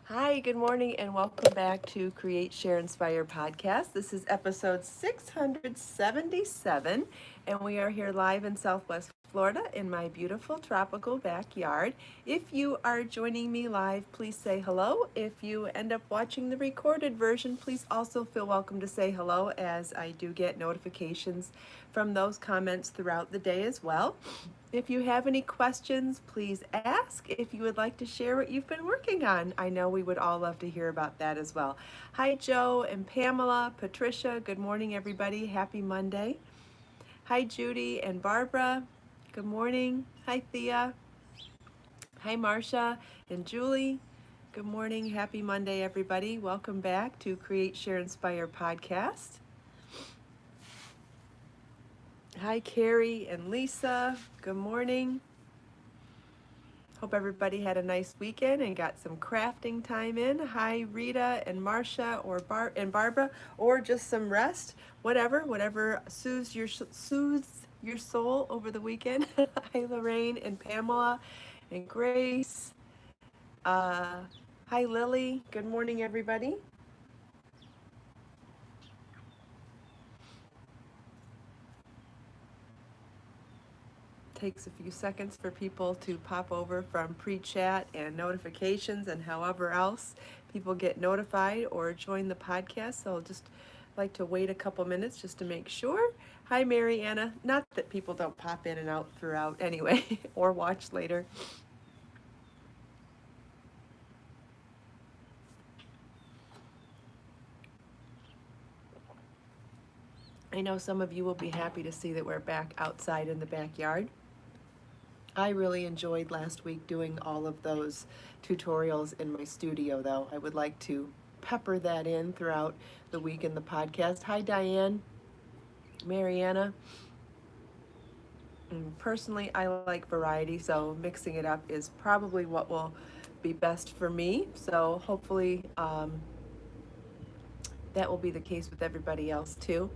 Hi, good morning, and welcome back to Create, Share, Inspire podcast. This is episode 677, and we are here live in Southwest Florida in my beautiful tropical backyard. If you are joining me live, please say hello. If you end up watching the recorded version, please also feel welcome to say hello, as I do get notifications from those comments throughout the day as well. If you have any questions, please ask. If you would like to share what you've been working on, I know we would all love to hear about that as well. Hi, Joe and Pamela, Patricia. Good morning, everybody. Happy Monday. Hi, Judy and Barbara. Good morning. Hi, Thea. Hi, Marcia and Julie. Good morning. Happy Monday, everybody. Welcome back to Create, Share, Inspire podcast. Hi, Carrie and Lisa. Good morning. Hope everybody had a nice weekend and got some crafting time in. Hi, Rita and Marcia and Barbara, or just some rest, whatever soothes your soul over the weekend. Hi, Lorraine and Pamela and Grace. Uh, Hi, Lily. Good morning, everybody. Takes a few seconds for people to pop over from pre-chat and notifications and however else people get notified or join the podcast. So I'll just like to wait a couple minutes just to make sure. Hi, Mariana. Not that people don't pop in and out throughout anyway, or watch later. I know some of you will be happy to see that we're back outside in the backyard. I really enjoyed last week doing all of those tutorials in my studio, though. I would like to pepper that in throughout the week in the podcast. Hi, Diane, Mariana. Personally, I like variety, so mixing it up is probably what will be best for me. So hopefully that will be the case with everybody else too,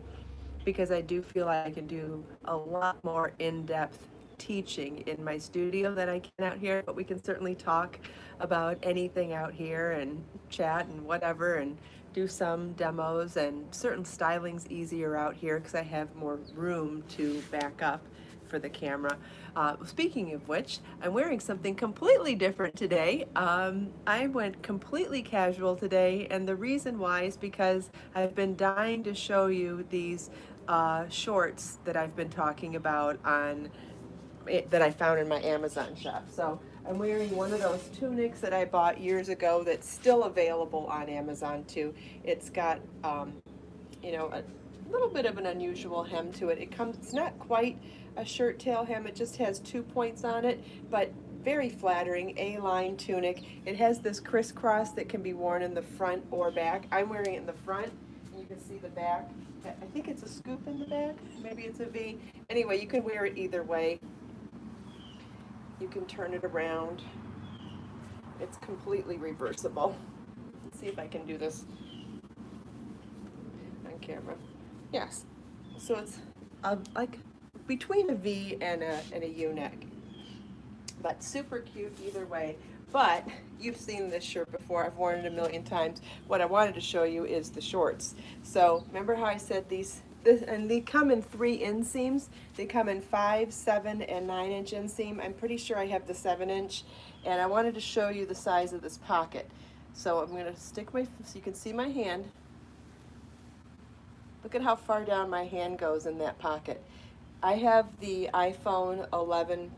because I do feel like I can do a lot more in-depth teaching in my studio than I can out here, but we can certainly talk about anything out here and chat and whatever and do some demos, and certain styling's easier out here because I have more room to back up for the camera. Speaking of which, I'm wearing something completely different today. I went completely casual today, and the reason why is because I've been dying to show you these shorts that I've been talking about that I found in my Amazon shop. So I'm wearing one of those tunics that I bought years ago that's still available on Amazon too. It's got a little bit of an unusual hem to it. It's not quite a shirt tail hem, it just has 2 points on it, but very flattering A-line tunic. It has this crisscross that can be worn in the front or back. I'm wearing it in the front, and you can see the back. I think it's a scoop in the back, maybe it's a V. Anyway, you can wear it either way. You can turn it around. It's completely reversible. Let's see if I can do this on camera. Yes. So it's like between a V and a U-neck, but super cute either way. But you've seen this shirt before. I've worn it a million times. What I wanted to show you is the shorts. So remember how I said and they come in 3 inseams. They come in 5, 7, and 9-inch inseam. I'm pretty sure I have the 7-inch, and I wanted to show you the size of this pocket. So I'm going to so you can see my hand. Look at how far down my hand goes in that pocket. I have the iPhone 11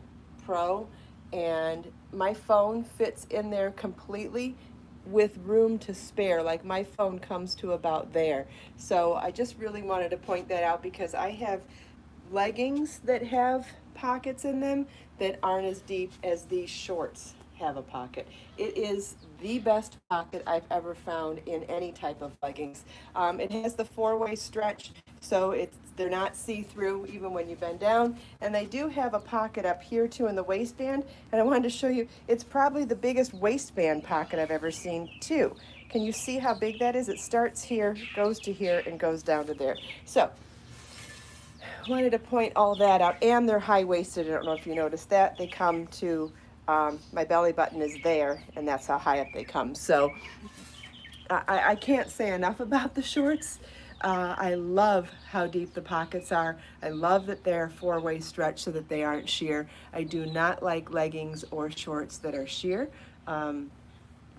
Pro, and my phone fits in there completely with room to spare. Like, my phone comes to about there. So I just really wanted to point that out because I have leggings that have pockets in them that aren't as deep as these shorts have a pocket. It is the best pocket I've ever found in any type of leggings. It has the 4-way stretch, so they're not see-through even when you bend down, and they do have a pocket up here too in the waistband, and I wanted to show you, it's probably the biggest waistband pocket I've ever seen too. Can you see how big that is? It starts here, goes to here, and goes down to there. So wanted to point all that out, and they're high-waisted. I don't know if you noticed that. They come to my belly button is there, and that's how high up they come. So I can't say enough about the shorts. I love how deep the pockets are. I love that they're four-way stretch so that they aren't sheer. I do not like leggings or shorts that are sheer.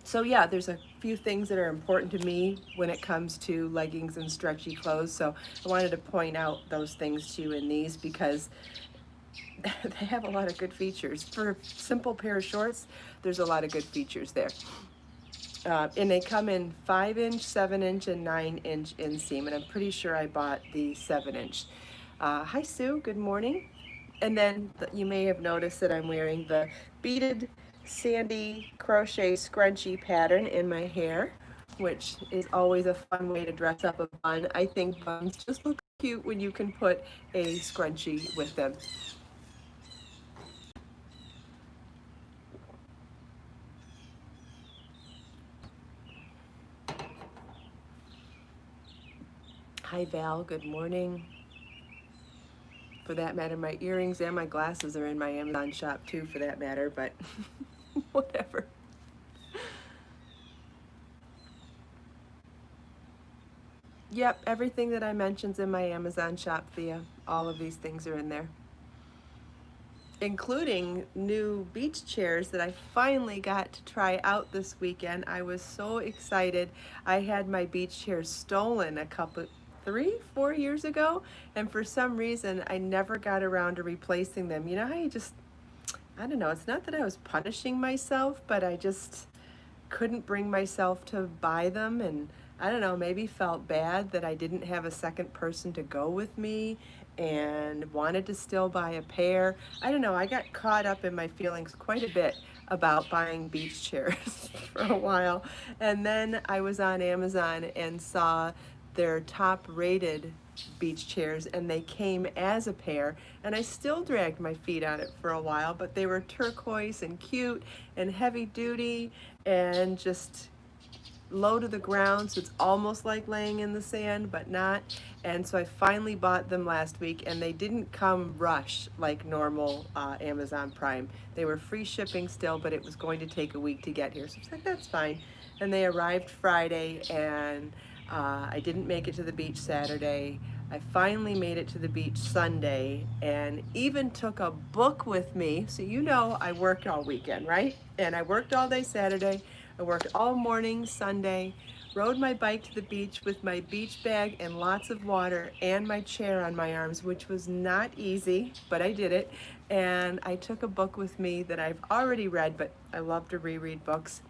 So yeah, there's a few things that are important to me when it comes to leggings and stretchy clothes. So I wanted to point out those things to you in these because they have a lot of good features. For a simple pair of shorts, there's a lot of good features there. And they come in 5-inch, 7-inch, and 9-inch inseam, and I'm pretty sure I bought the 7-inch. Hi Sue, good morning. And then you may have noticed that I'm wearing the beaded sandy crochet scrunchie pattern in my hair, which is always a fun way to dress up a bun. I think buns just look cute when you can put a scrunchie with them. Hi Val, good morning. For that matter, my earrings and my glasses are in my Amazon shop too, for that matter, but whatever. Yep, everything that I mentioned's in my Amazon shop via all of these things are in there, including new beach chairs that I finally got to try out this weekend. I was so excited. I had my beach chairs stolen a couple, 3, 4 years ago, and for some reason I never got around to replacing them. You know how you just, I don't know, it's not that I was punishing myself, but I just couldn't bring myself to buy them, and I don't know, maybe felt bad that I didn't have a second person to go with me and wanted to still buy a pair. I don't know, I got caught up in my feelings quite a bit about buying beach chairs for a while. And then I was on Amazon and saw their top rated beach chairs, and they came as a pair, and I still dragged my feet on it for a while, but they were turquoise and cute and heavy duty and just low to the ground, so it's almost like laying in the sand, but not. And so I finally bought them last week, and they didn't come rush like normal Amazon Prime. They were free shipping still, but it was going to take a week to get here, so it's like, that's fine. And they arrived Friday, and I didn't make it to the beach Saturday. I finally made it to the beach Sunday, and even took a book with me. So you know I worked all weekend, right? And I worked all day Saturday. I worked all morning Sunday, rode my bike to the beach with my beach bag and lots of water and my chair on my arms, which was not easy, but I did it. And I took a book with me that I've already read, but I love to reread books.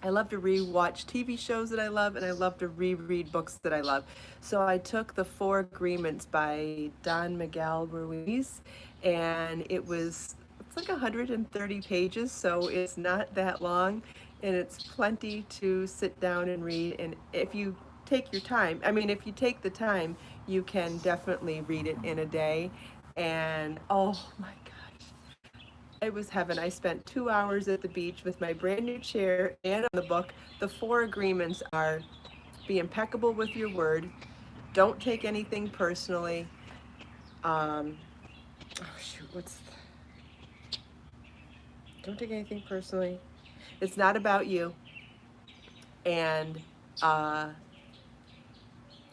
I love to re-watch TV shows that I love, and I love to reread books that I love. So I took The Four Agreements by Don Miguel Ruiz, and it's like 130 pages, so it's not that long, and it's plenty to sit down and read. And if you take your time, I mean, if you take the time, you can definitely read it in a day. And oh my gosh, it was heaven. I spent 2 hours at the beach with my brand new chair and on the book. The four agreements are: be impeccable with your word, don't take anything personally. Um, oh shoot, don't take anything personally. It's not about you, and uh,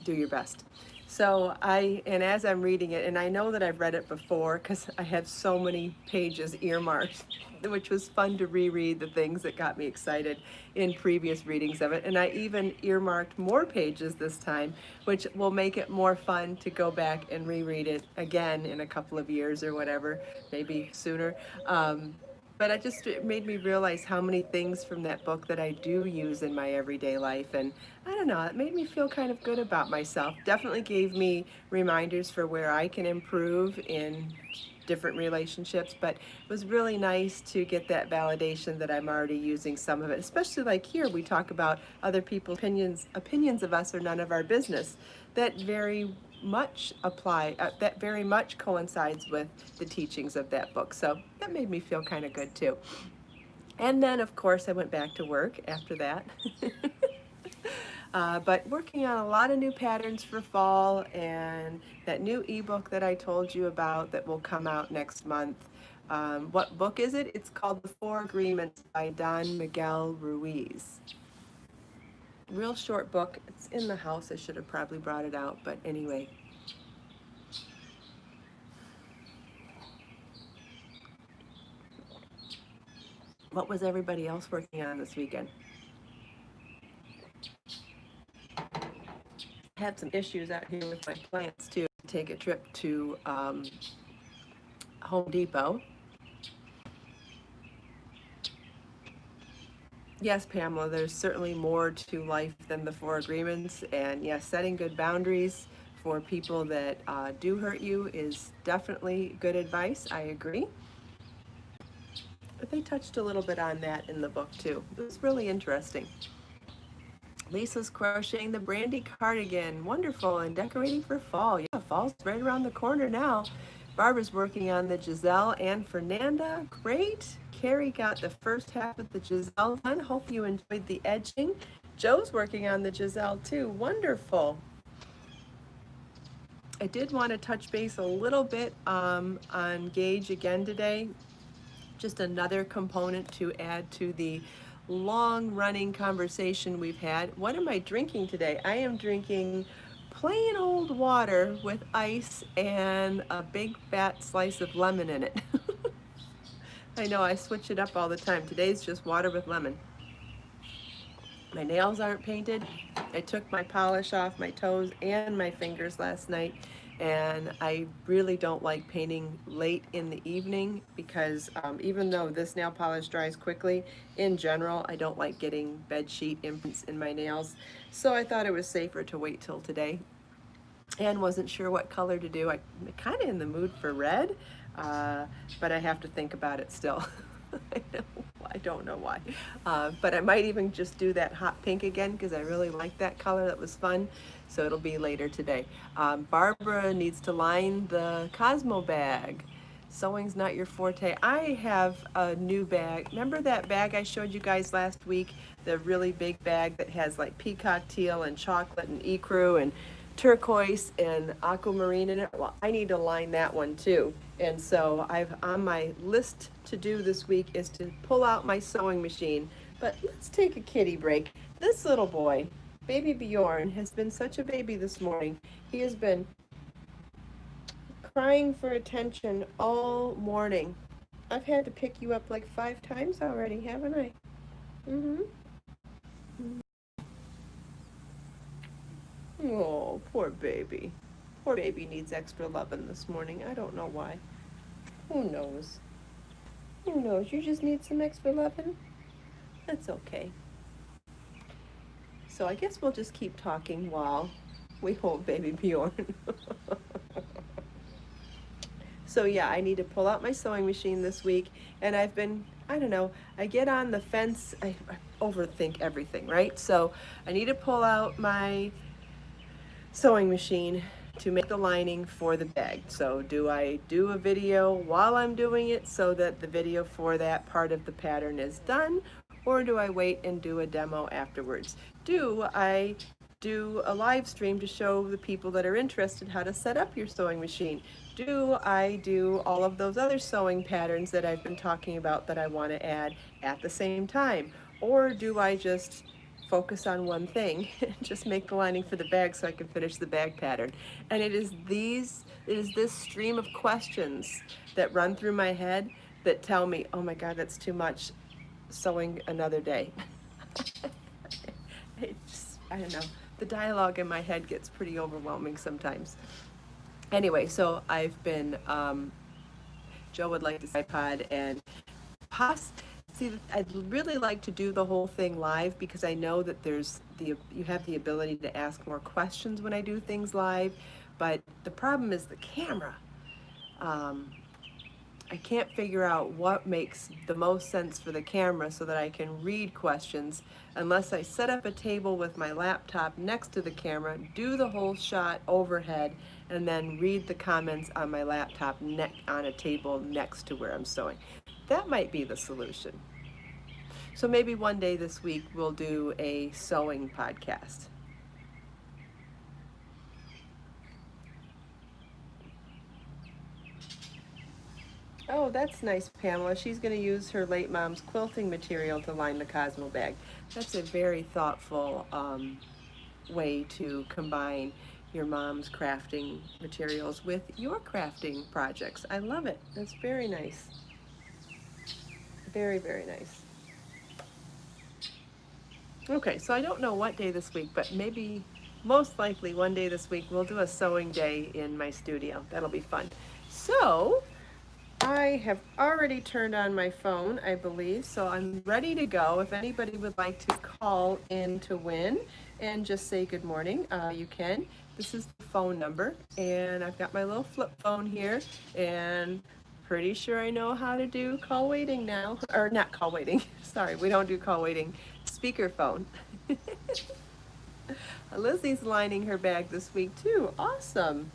do your best. So and as I'm reading it, and I know that I've read it before because I have so many pages earmarked, which was fun to reread the things that got me excited in previous readings of it. And I even earmarked more pages this time, which will make it more fun to go back and reread it again in a couple of years or whatever, maybe sooner. But it made me realize how many things from that book that I do use in my everyday life. And I don't know, it made me feel kind of good about myself. Definitely gave me reminders for where I can improve in different relationships, but it was really nice to get that validation that I'm already using some of it. Especially like here, we talk about other people's opinions of us are none of our business. That very much coincides with the teachings of that book. So that made me feel kind of good too. And then of course I went back to work after that. But working on a lot of new patterns for fall, and that new ebook that I told you about that will come out next month. What book is it? It's called The Four Agreements by Don Miguel Ruiz. Real short book. It's in the house. I should have probably brought it out, but anyway. What was everybody else working on this weekend? I had some issues out here with my plants too. Take a trip to Home Depot. Yes, Pamela, there's certainly more to life than the four agreements. And yes, setting good boundaries for people that do hurt you is definitely good advice. I agree. But they touched a little bit on that in the book too. It was really interesting. Lisa's crocheting the Brandy cardigan. Wonderful. And decorating for fall. Yeah, fall's right around the corner now. Barbara's working on the Giselle and Fernanda. Great. Carrie got the first half of the Giselle done. Hope you enjoyed the edging. Joe's working on the Giselle too. Wonderful. I did want to touch base a little bit on Gauge again today. Just another component to add to the long-running conversation we've had. What am I drinking today? I am drinking plain old water with ice and a big fat slice of lemon in it. I know I switch it up all the time. Today's just water with lemon. My nails aren't painted. I took my polish off my toes and my fingers last night, and I really don't like painting late in the evening because even though this nail polish dries quickly, in general, I don't like getting bed sheet imprints in my nails. So I thought it was safer to wait till today, and wasn't sure what color to do. I'm kind of in the mood for red, but I have to think about it still. I don't know why, but I might even just do that hot pink again because I really like that color. That was fun, so it'll be later today. Barbara needs to line the Cosmo bag. Sewing's not your forte. I have a new bag. Remember that bag I showed you guys last week? The really big bag that has like peacock teal and chocolate and ecru and turquoise and aquamarine in it. Well, I need to line that one too. And so I've on my list to do this week is to pull out my sewing machine. But let's take a kitty break. This little boy, baby Bjorn, has been such a baby this morning. He has been crying for attention all morning. I've had to pick you up like 5 times already, haven't I? Oh, poor baby. Poor baby needs extra loving this morning. I don't know why. Who knows? Who knows? You just need some extra loving? That's okay. So I guess we'll just keep talking while we hold baby Bjorn. So yeah, I need to pull out my sewing machine this week, and I've been, I don't know, I get on the fence, I overthink everything, right? So I need to pull out my sewing machine to make the lining for the bag. So do I do a video while I'm doing it so that the video for that part of the pattern is done, or do I wait and do a demo afterwards? Do I do a live stream to show the people that are interested how to set up your sewing machine? Do I do all of those other sewing patterns that I've been talking about that I want to add at the same time? Or do I just focus on one thing and just make the lining for the bag so I can finish the bag pattern? And it is this stream of questions that run through my head that tell me, oh my God, that's too much, sewing another day. I don't know, the dialogue in my head gets pretty overwhelming sometimes. Anyway, so I've been, Joe would like to say iPod and see, I'd really like to do the whole thing live because I know that you have the ability to ask more questions when I do things live, but the problem is the camera. I can't figure out what makes the most sense for the camera so that I can read questions unless I set up a table with my laptop next to the camera, do the whole shot overhead, and then read the comments on my laptop on a table next to where I'm sewing. That might be the solution. So maybe one day this week we'll do a sewing podcast. Oh, that's nice, Pamela. She's going to use her late mom's quilting material to line the Cosmo bag. That's a very thoughtful way to combine your mom's crafting materials with your crafting projects. I love it. That's very nice. Very, very nice. Okay, so I don't know what day this week, but maybe most likely one day this week we'll do a sewing day in my studio. That'll be fun. So I have already turned on my phone, I believe, so I'm ready to go. If anybody would like to call in to win and just say good morning, you can. This is the phone number, and I've got my little flip phone here, and pretty sure I know how to do call waiting now. Or not call waiting, sorry, we don't do call waiting. Speakerphone. Lizzie's lining her bag this week too. Awesome.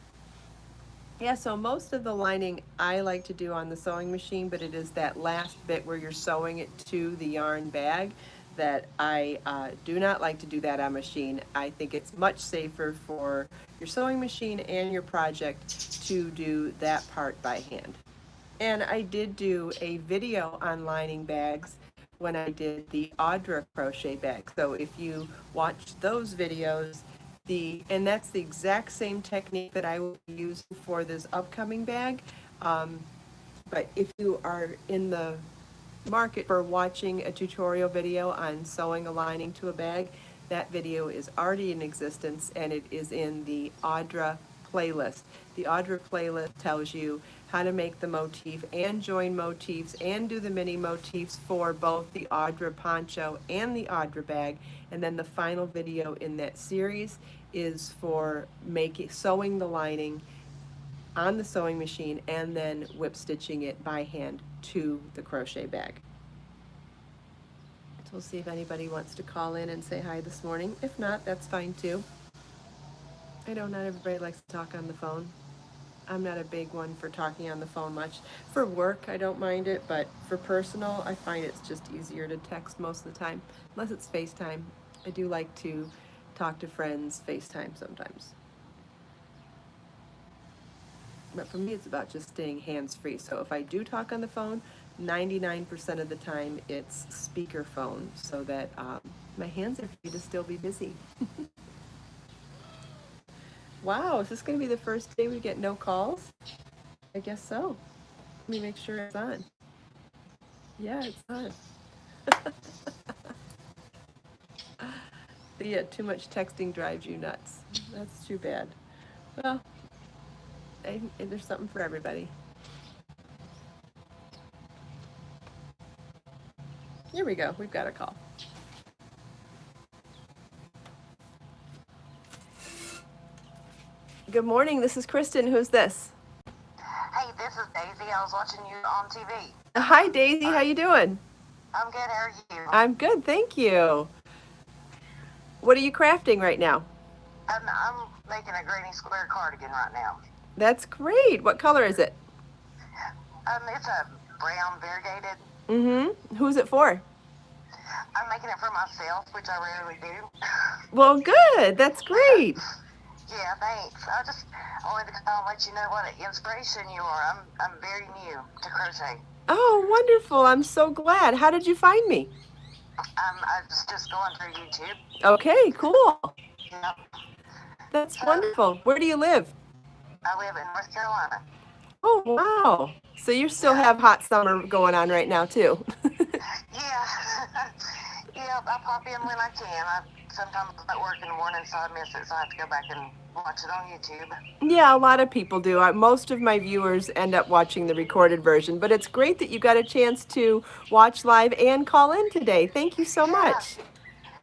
Yeah, so most of the lining I like to do on the sewing machine, but it is that last bit where you're sewing it to the yarn bag that I do not like to do that on machine. I think it's much safer for your sewing machine and your project to do that part by hand. And I did do a video on lining bags when I did the Audra crochet bag. So if you watched those videos, and that's the exact same technique that I will use for this upcoming bag. But if you are in the market for watching a tutorial video on sewing a lining to a bag, that video is already in existence and it is in the Audra playlist. The Audra playlist tells you how to make the motif and join motifs and do the mini motifs for both the Audra poncho and the Audra bag. And then the final video in that series is for sewing the lining on the sewing machine and then whip stitching it by hand to the crochet bag. So we'll see if anybody wants to call in and say hi this morning. If not, that's fine too. I know not everybody likes to talk on the phone. I'm not a big one for talking on the phone much. For work, I don't mind it, but for personal, I find it's just easier to text most of the time, unless it's FaceTime. I do like to talk to friends FaceTime sometimes. But for me, it's about just staying hands-free. So if I do talk on the phone, 99% of the time it's speakerphone, so that my hands are free to still be busy. Wow, is this going to be the first day we get no calls? I guess so. Let me make sure it's on. Yeah, it's on. Yeah, too much texting drives you nuts. That's too bad. Well, there's something for everybody. Here we go. We've got a call. Good morning. This is Kristin. Who's this? Hey, this is Daisy. I was watching you on TV. Hi, Daisy. How you doing? I'm good. How are you? I'm good. Thank you. What are you crafting right now? I'm making a granny square cardigan right now. That's great. What color is it? It's a brown variegated. Mm-hmm. Who's it for? I'm making it for myself, which I rarely do. Well, good. That's great. Yeah, thanks. I wanted to call and let you know what an inspiration you are. I'm very new to crochet. Oh, wonderful. I'm so glad. How did you find me? I was just going through YouTube. Okay, cool. Yep. That's wonderful. Where do you live? I live in North Carolina. Oh, wow. So you still have hot summer going on right now, too. Yeah. Yeah, I pop in when I can. Sometimes I'm at work in the morning, so I miss it, so I have to go back and watch it on YouTube. Yeah, a lot of people do. Most of my viewers end up watching the recorded version, but it's great that you got a chance to watch live and call in today. Thank you so much.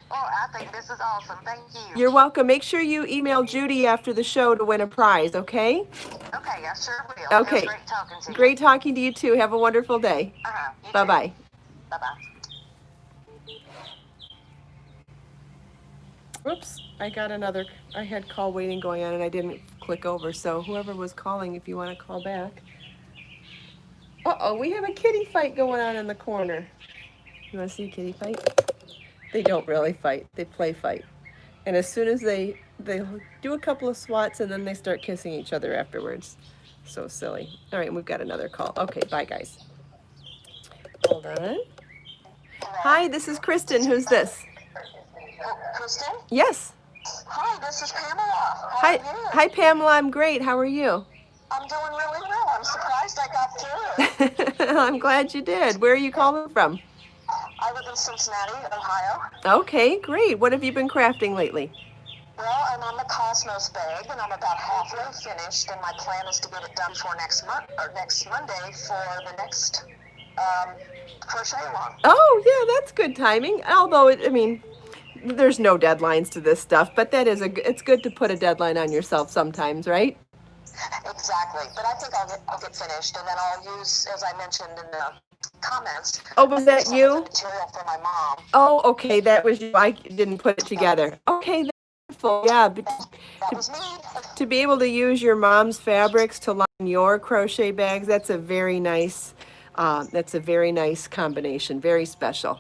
Well, I think this is awesome. Thank you. You're welcome. Make sure you email Judy after the show to win a prize, okay? Okay, I sure will. Okay. It was great talking to you. Great talking to you, too. Have a wonderful day. Bye-bye. Bye-bye. Oops, I had call waiting going on and I didn't click over, so whoever was calling, if you want to call back. Uh-oh, we have a kitty fight going on in the corner. You want to see a kitty fight? They don't really fight, they play fight. And as soon as they do a couple of swats and then they start kissing each other afterwards. So silly. All right, we've got another call. Okay, bye guys. Hold on. Hi, this is Kristin. Who's this? Kristin? Yes. Hi, this is Pamela. How Hi, are you? hi Pamela. I'm great. How are you? I'm doing really well. I'm surprised I got through. I'm glad you did. Where are you calling from? I live in Cincinnati, Ohio. Okay, great. What have you been crafting lately? Well, I'm on the Cosmos bag, and I'm about halfway finished, and my plan is to get it done for next Monday for the next crochet along. Oh, yeah, that's good timing. Although, I mean, there's no deadlines to this stuff, but it's good to put a deadline on yourself sometimes, right? Exactly, but I think I'll get finished, and then I'll use, as I mentioned in the comments. Oh, was that some of you? the material for my mom. Oh, okay, that was you. I didn't put it together. Okay, that's wonderful. Yeah, but That was me. to be able to use your mom's fabrics to line your crochet bags, that's a very nice combination. Very special.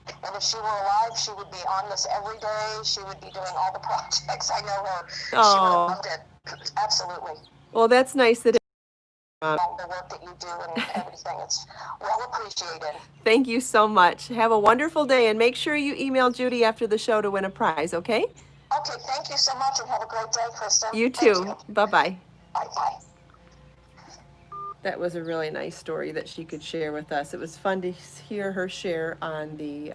And if she were alive, she would be on this every day. She would be doing all the projects. I know her. She would have Oh, loved it. Absolutely. well, that's nice that. All the work that you do and everything. It's well appreciated. Thank you so much. Have a wonderful day, and make sure you email Judy after the show to win a prize, okay? Okay, thank you so much, and have a great day, Kristin. You Thank too. you. Bye-bye. Bye-bye. That was a really nice story that she could share with us. It was fun to hear her share on the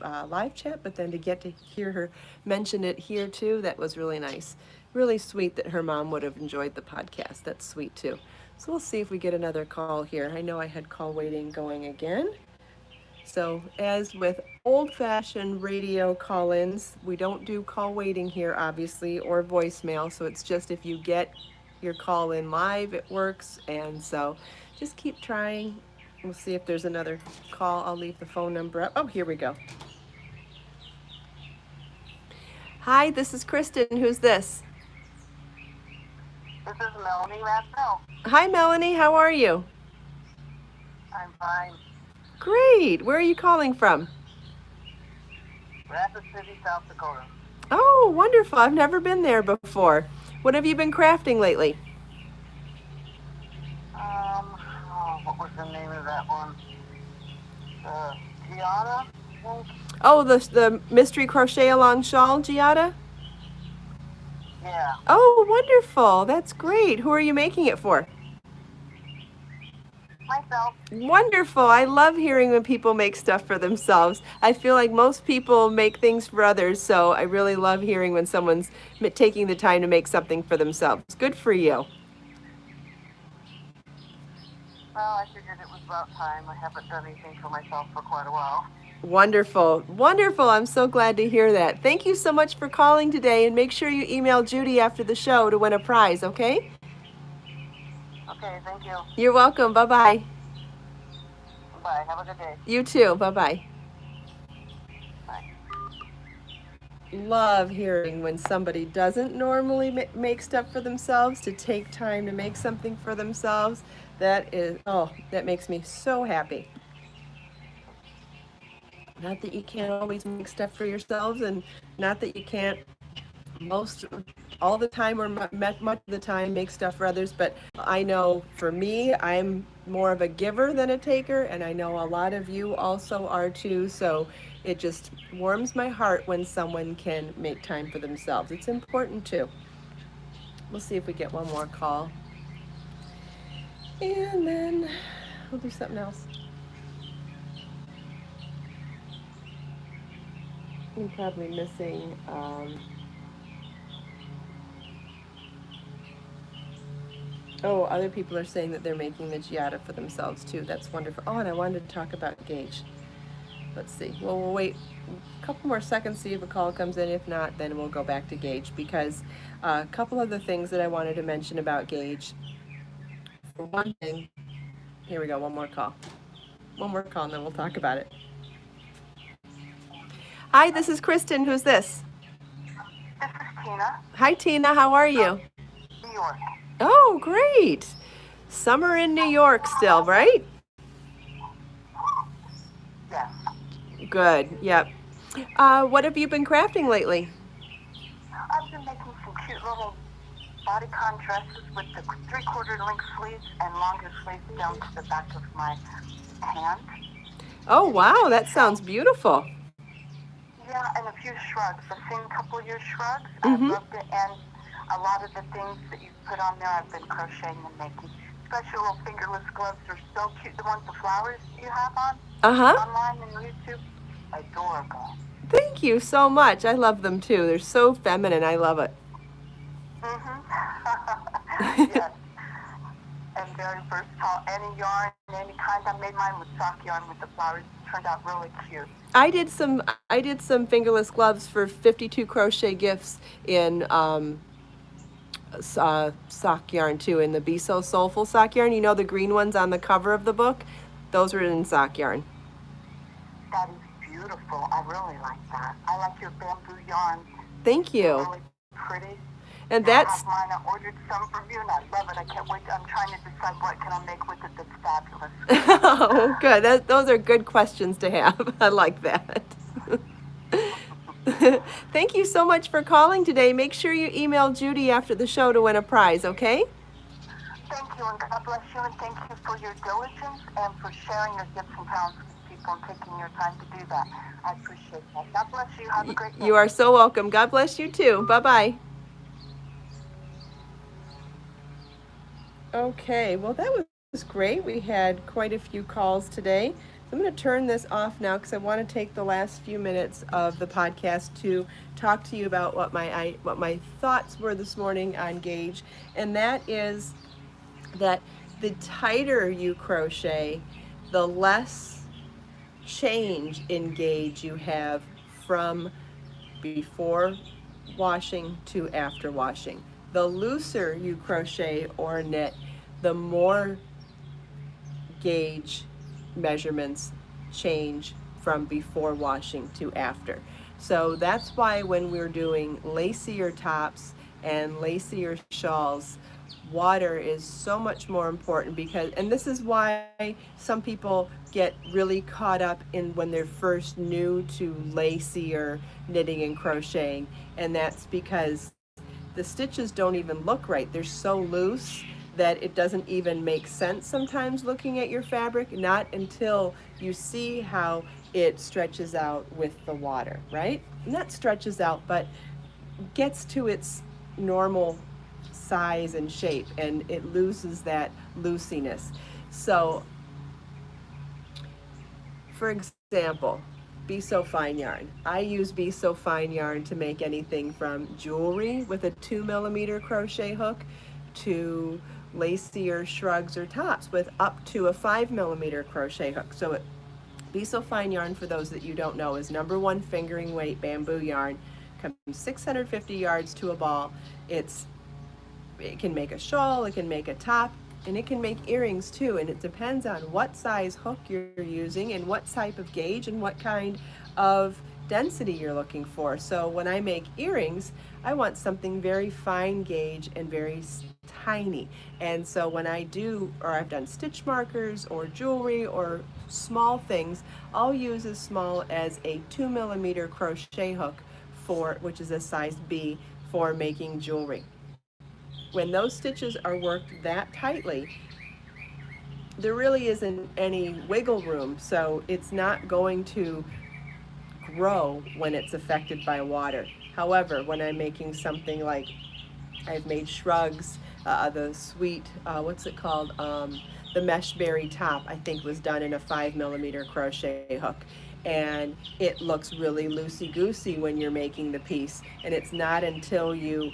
live chat, but then to get to hear her mention it here too, that was really nice. Really sweet that her mom would have enjoyed the podcast. That's sweet too. So we'll see if we get another call here. I know I had call waiting going again. So as with old-fashioned radio call-ins, we don't do call waiting here, obviously, or voicemail. So it's just if you get your call in live, it works. And so just keep trying. We'll see if there's another call. I'll leave the phone number up. Oh, here we go. Hi, this is Kristin. Who's this? This is Melanie Rathbell. Hi, Melanie. How are you? I'm fine. Great. Where are you calling from? Rapid City, South Dakota. Oh, wonderful. I've never been there before. What have you been crafting lately? What was the name of that one? Gianna, I think? Oh, the mystery crochet along shawl, Giada? Yeah. Oh, wonderful. That's great. Who are you making it for? Myself. Wonderful. I love hearing when people make stuff for themselves. I feel like most people make things for others, so I really love hearing when someone's taking the time to make something for themselves. Good for you. Well, I figured it was about time. I haven't done anything for myself for quite a while. Wonderful. Wonderful. I'm so glad to hear that. Thank you so much for calling today, and make sure you email Judy after the show to win a prize, okay? Okay, thank you. You're welcome. Bye-bye. Bye. Have a good day. You too. Bye-bye. Bye. Love hearing when somebody doesn't normally make stuff for themselves, to take time to make something for themselves. That makes me so happy. Not that you can't always make stuff for yourselves, and not that you can't all the time or much of the time make stuff for others, but I know for me, I'm more of a giver than a taker, and I know a lot of you also are too, so it just warms my heart when someone can make time for themselves. It's important too. We'll see if we get one more call, and then we'll do something else. I'm probably missing other people are saying that they're making the Giada for themselves too. That's wonderful. Oh, and I wanted to talk about Gage. Let's see. Well, we'll wait a couple more seconds, see if a call comes in. If not, then we'll go back to Gage, because a couple of the things that I wanted to mention about Gage. For one thing, here we go, one more call. One more call, and then we'll talk about it. Hi, this is Kristin. Who's this? This is Tina. Hi, Tina. How are you? New York. Oh, great. Summer in New York still, right? Yes. Good. Yep. What have you been crafting lately? I've been making some cute little bodycon dresses with the 3/4 length sleeves and longer sleeves down to the back of my hand. Oh, wow, that sounds beautiful. Yeah, and a few shrugs. I've seen a couple of your shrugs. Mm-hmm. I loved it, and a lot of the things that you put on there I've been crocheting and making. Especially little fingerless gloves are so cute. The ones with flowers you have on Uh-huh. online and YouTube, adorable. Thank you so much. I love them too. They're so feminine. I love it. Yes, and very versatile. Any yarn, any kind. I made mine with sock yarn with the flowers. It turned out really cute. I did some fingerless gloves for 52 crochet gifts in sock yarn too, in the Be So Soulful sock yarn. You know, the green ones on the cover of the book? Those were in sock yarn. That is beautiful. I really like that. I like your bamboo yarn. Thank you. Really pretty. And I that's have mine. I ordered some from you, and I love it. I can't wait. I'm trying to decide what can I make with it that's fabulous. oh, good. Those are good questions to have. I like that. Thank you so much for calling today. Make sure you email Judy after the show to win a prize, okay? Thank you, and God bless you, and thank you for your diligence and for sharing your gifts and talents with people and taking your time to do that. I appreciate that. God bless you. Have a great day. You are so welcome. God bless you too. Bye-bye. Okay, well, that was great. We had quite a few calls today. I'm going to turn this off now because I want to take the last few minutes of the podcast to talk to you about what my thoughts were this morning on gauge, and that is that the tighter you crochet, the less change in gauge you have from before washing to after washing. The looser you crochet or knit, the more gauge measurements change from before washing to after. So that's why when we're doing lacier tops and lacier shawls, water is so much more important, because, and this is why some people get really caught up in when they're first new to lacier knitting and crocheting, and that's because the stitches don't even look right. They're so loose that it doesn't even make sense sometimes looking at your fabric, not until you see how it stretches out with the water, right? Not stretches out, but gets to its normal size and shape, and it loses that loosiness. So, for example, Be So Fine yarn. I use Be So Fine yarn to make anything from jewelry with a 2mm crochet hook to lacier shrugs or tops with up to a 5mm crochet hook. So Be So Fine yarn, for those that you don't know, is #1 fingering weight bamboo yarn. Comes 650 yards to a ball. It can make a shawl, it can make a top, and it can make earrings too, and it depends on what size hook you're using and what type of gauge and what kind of density you're looking for. So when I make earrings, I want something very fine gauge and very tiny. And so when I do, or I've done stitch markers or jewelry or small things, I'll use as small as a 2mm crochet hook for, which is a size B, for making jewelry. When those stitches are worked that tightly, there really isn't any wiggle room, so it's not going to grow when it's affected by water. However, when I'm making something like, I've made shrugs, the sweet, what's it called? The mesh berry top, I think, was done in a 5mm crochet hook. And it looks really loosey-goosey when you're making the piece. And it's not until you,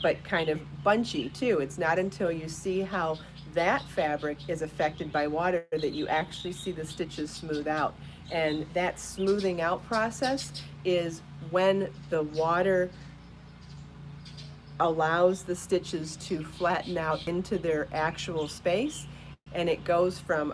but kind of bunchy too, it's not until you see how that fabric is affected by water that you actually see the stitches smooth out. And that smoothing out process is when the water allows the stitches to flatten out into their actual space, and it goes from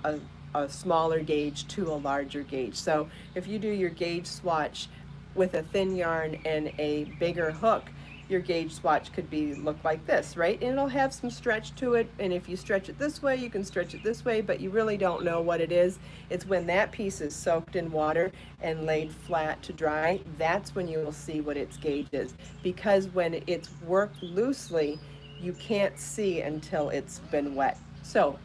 a smaller gauge to a larger gauge. So if you do your gauge swatch with a thin yarn and a bigger hook, your gauge swatch could look like this, right? And it'll have some stretch to it, and if you stretch it this way, you can stretch it this way, but you really don't know what it is. It's when that piece is soaked in water and laid flat to dry, that's when you will see what its gauge is. Because when it's worked loosely, you can't see until it's been wet. So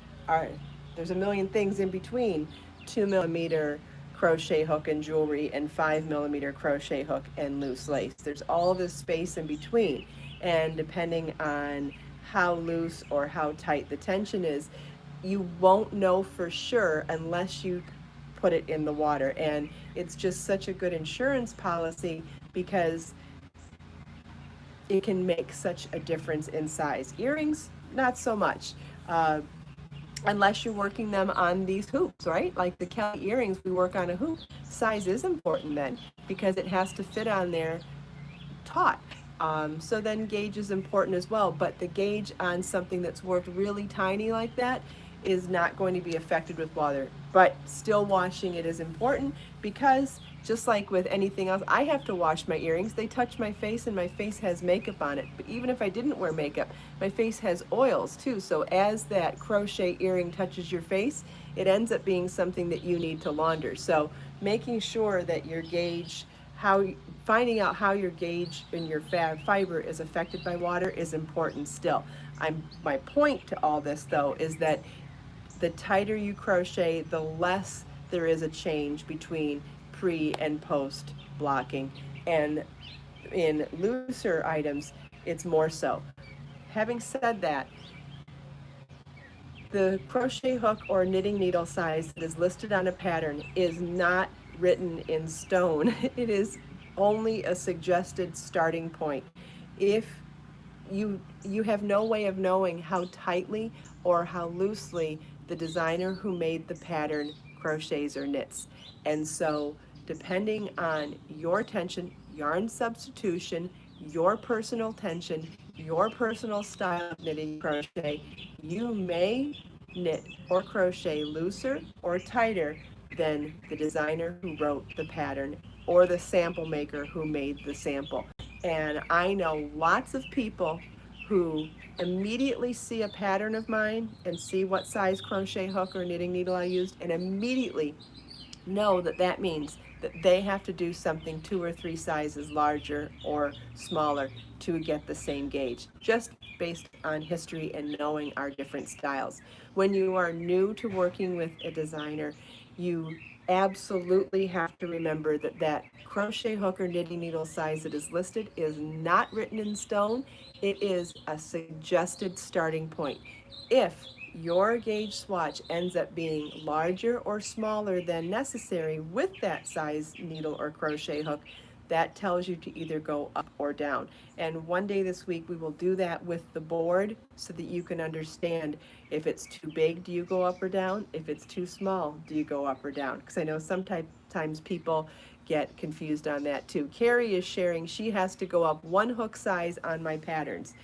there's a million things in between 2 millimeter crochet hook and jewelry and 5 millimeter crochet hook and loose lace. There's all this space in between. And depending on how loose or how tight the tension is, you won't know for sure unless you put it in the water. And it's just such a good insurance policy because it can make such a difference in size. Earrings, not so much. Unless you're working them on these hoops, right? Like the Kelly earrings, we work on a hoop. Size is important then because it has to fit on there taut. So then gauge is important as well, but the gauge on something that's worked really tiny like that is not going to be affected with water. But still washing it is important because just like with anything else, I have to wash my earrings. They touch my face and my face has makeup on it. But even if I didn't wear makeup, my face has oils too. So as that crochet earring touches your face, it ends up being something that you need to launder. So making sure that your gauge, finding out how your gauge and your fiber is affected by water is important still. My point to all this though is that the tighter you crochet, the less there is a change between pre and post blocking. And in looser items, it's more so. Having said that, the crochet hook or knitting needle size that is listed on a pattern is not written in stone. It is only a suggested starting point. If you have no way of knowing how tightly or how loosely the designer who made the pattern crochets or knits. And so depending on your tension, yarn substitution, your personal tension, your personal style of knitting crochet, you may knit or crochet looser or tighter than the designer who wrote the pattern or the sample maker who made the sample. And I know lots of people who immediately see a pattern of mine and see what size crochet hook or knitting needle I used and immediately know that that means that they have to do something 2 or 3 sizes larger or smaller to get the same gauge, just based on history and knowing our different styles. When you are new to working with a designer, you absolutely have to remember that that crochet hook or knitting needle size that is listed is not written in stone. It is a suggested starting point. If your gauge swatch ends up being larger or smaller than necessary with that size needle or crochet hook, that tells you to either go up or down. And one day this week we will do that with the board so that you can understand if it's too big, do you go up or down? If it's too small, do you go up or down? Because I know sometimes people get confused on that too. Carrie is sharing she has to go up 1 hook size on my patterns.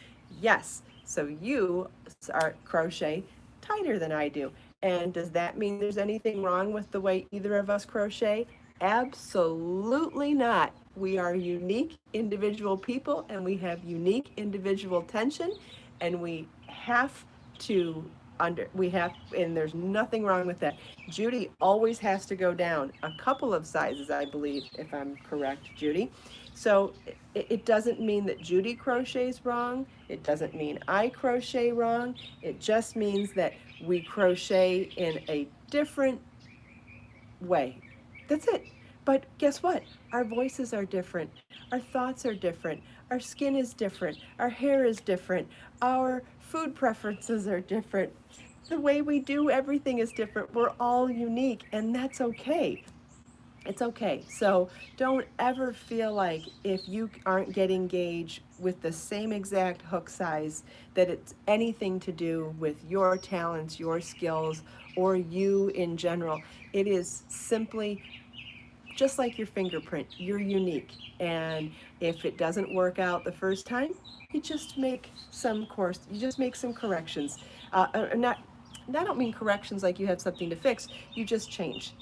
Yes, so you are crochet tighter than I do. And does that mean there's anything wrong with the way either of us crochet? Absolutely not. We are unique individual people and we have unique individual tension and we have to and there's nothing wrong with that. Judy always has to go down a couple of sizes, I believe, if I'm correct, Judy. So it doesn't mean that Judy crochets wrong. It doesn't mean I crochet wrong. It just means that we crochet in a different way. That's it. But guess what? Our voices are different. Our thoughts are different. Our skin is different. Our hair is different. Our food preferences are different. The way we do everything is different. We're all unique, and that's okay. It's okay. So don't ever feel like if you aren't getting gauge with the same exact hook size that it's anything to do with your talents, your skills, or you in general. It is simply just like your fingerprint. You're unique. And if it doesn't work out the first time, you just make some corrections. I don't mean corrections like you have something to fix. You just change.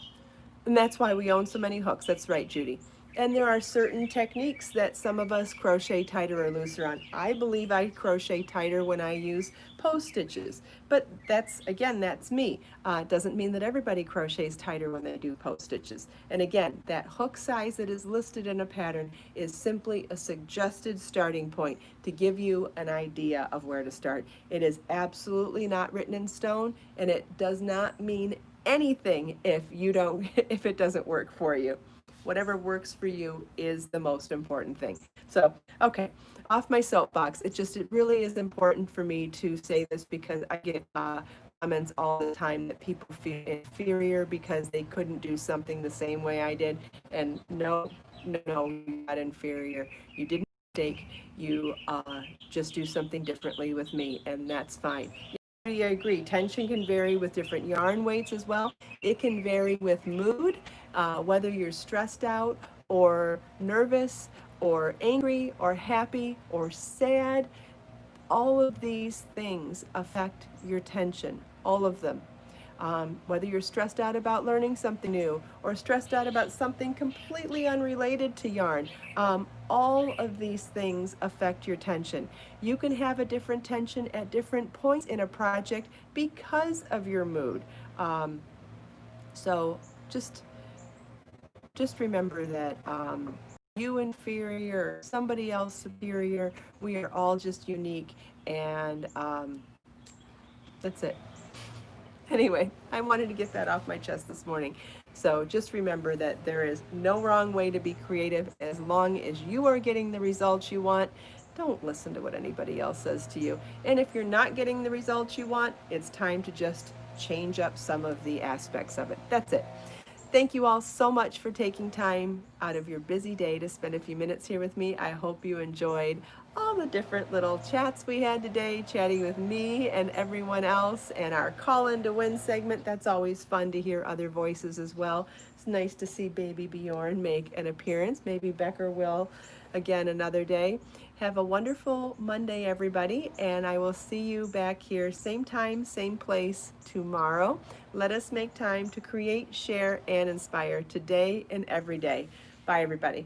And that's why we own so many hooks. That's right, Judy. And there are certain techniques that some of us crochet tighter or looser on. I believe I crochet tighter when I use post stitches, but that's, again, that's me. Doesn't mean that everybody crochets tighter when they do post stitches. And again, that hook size that is listed in a pattern is simply a suggested starting point to give you an idea of where to start. It is absolutely not written in stone, and it does not mean anything if you don't if it doesn't work for you. Whatever works for you is the most important thing. So, okay, off my soapbox. It really is important for me to say this because I get comments all the time that people feel inferior because they couldn't do something the same way I did. And no, no, no, you're not inferior. You didn't mistake. You just do something differently with me, and that's fine. I agree. Tension can vary with different yarn weights as well. It can vary with mood, whether you're stressed out or nervous or angry or happy or sad. All of these things affect your tension, all of them. Whether you're stressed out about learning something new or stressed out about something completely unrelated to yarn, all of these things affect your tension. You can have a different tension at different points in a project because of your mood. So just remember that you inferior, somebody else superior, we are all just unique, and that's it. Anyway, I wanted to get that off my chest this morning. So just remember that there is no wrong way to be creative as long as you are getting the results you want. Don't listen to what anybody else says to you. And if you're not getting the results you want, it's time to just change up some of the aspects of it. That's it. Thank you all so much for taking time out of your busy day to spend a few minutes here with me. I hope you enjoyed all the different little chats we had today, chatting with me and everyone else, and our Call in to Win segment. That's always fun to hear other voices as well. It's nice to see baby Bjorn make an appearance. Maybe Becker will again another day. Have a wonderful Monday, everybody, and I will see you back here same time, same place tomorrow. Let us make time to create, share, and inspire today and every day. Bye, everybody.